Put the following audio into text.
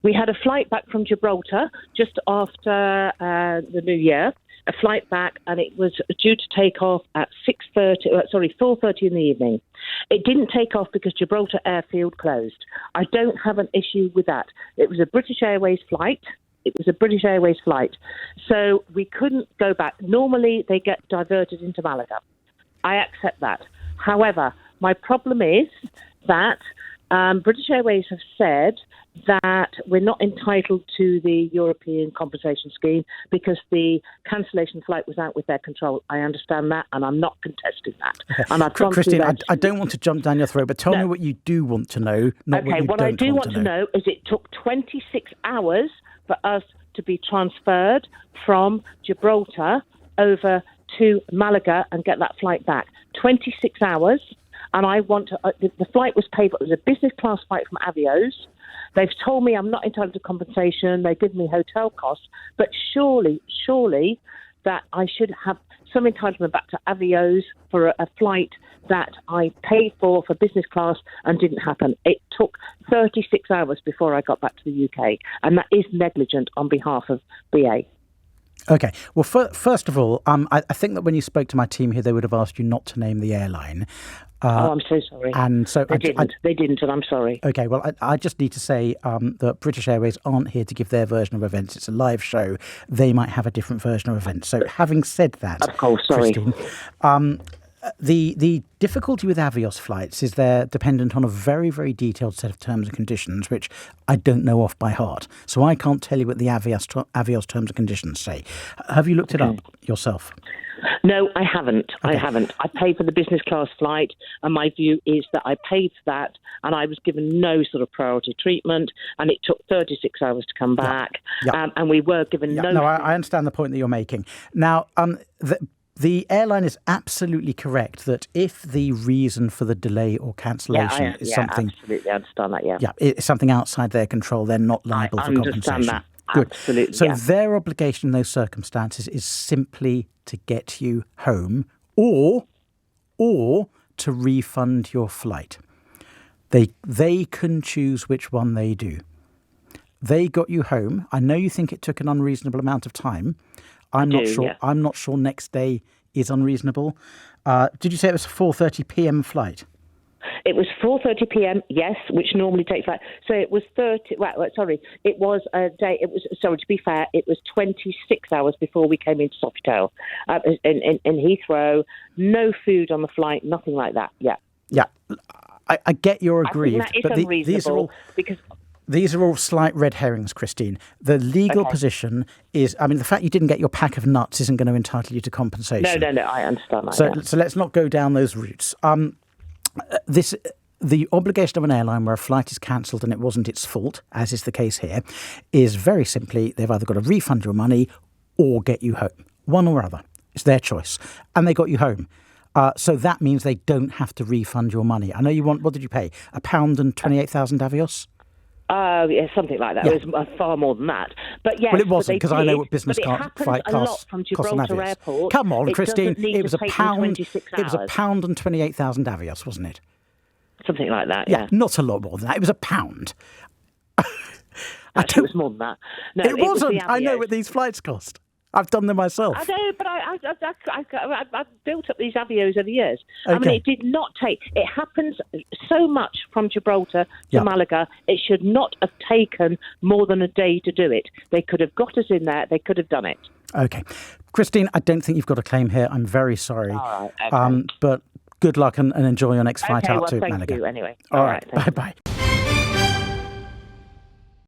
We had a flight back from Gibraltar just after the New Year, a flight back, and it was due to take off at 4:30 in the evening. It didn't take off because Gibraltar airfield closed. I don't have an issue with that. It was a British Airways flight. So we couldn't go back. Normally, they get diverted into Malaga. I accept that. However, my problem is that British Airways have said that we're not entitled to the European compensation scheme because the cancellation flight was out with their control. I understand that, and I'm not contesting that. And I've Christine, I don't want to jump down your throat, but tell me what you do want to know, not what you what don't I do want to know. is it took 26 hours for us to be transferred from Gibraltar over to Malaga and get that flight back. 26 hours. And I want to, the flight was paid for. It was a business class flight from Avios. They've told me I'm not entitled to compensation. They give me hotel costs. But surely that I should have some entitlement back to Avios for a flight that I paid for business class and didn't happen. It took 36 hours before I got back to the UK. And that is negligent on behalf of BA. Okay. Well, first of all, I think that when you spoke to my team here, they would have asked you not to name the airline. I'm so sorry. And so they didn't, and I'm sorry. Okay, well, I just need to say that British Airways aren't here to give their version of events. It's a live show. They might have a different version of events. So having said that, of course, sorry. Christine, the difficulty with Avios flights is they're dependent on a very, very detailed set of terms and conditions, which I don't know off by heart. So I can't tell you what the Avios terms and conditions say. Have you looked it up yourself? No, I haven't. Okay. I haven't. I paid for the business class flight, and my view is that I paid for that, and I was given no sort of priority treatment, and it took 36 hours to come back, and we were given no... No, I understand the point that you're making. Now, the airline is absolutely correct that if the reason for the delay or cancellation is something... absolutely, I understand that, Yeah, it's something outside their control, they're not liable for compensation. I understand that. Good. Absolutely. So their obligation in those circumstances is simply to get you home or to refund your flight. They can choose which one they do. They got you home. I know you think it took an unreasonable amount of time. I'm not sure. Yeah. I'm not sure next day is unreasonable. Did you say it was a 4:30 p.m. flight? It was 4:30 p.m. Yes, which normally takes like so. It was 30. Well, sorry, it was a day. It was To be fair, it was 26 hours before we came into Sofitel in Heathrow. No food on the flight, nothing like that. Yeah. I get you're aggrieved, I think that is unreasonable because. These are all slight red herrings, Christine. The legal position is, the fact you didn't get your pack of nuts isn't going to entitle you to compensation. No, I understand that. So let's not go down those routes. The obligation of an airline where a flight is cancelled and it wasn't its fault, as is the case here, is very simply they've either got to refund your money or get you home. One or other. It's their choice. And they got you home. So that means they don't have to refund your money. I know you want, what did you pay? £1 and 28,000 Avios? Yeah, something like that. Yeah. It was far more than that. But yes, well, it wasn't because I know what business flight costs. From Gibraltar Airport. Come on, Christine. It was £1. It was £1 and 28,000 Avios, wasn't it? Something like that. Yeah, not a lot more than that. It was £1. Actually, it was more than that. No, it wasn't. I know what these flights cost. I've done them myself. I know, but I've built up these Avios over the years. Okay. It did not take... It happens so much from Gibraltar to Malaga. It should not have taken more than a day to do it. They could have got us in there. They could have done it. Okay. Christine, I don't think you've got a claim here. I'm very sorry. All right. Okay. But good luck and enjoy your next flight out to Malaga. Thank you anyway. All right. Bye-bye.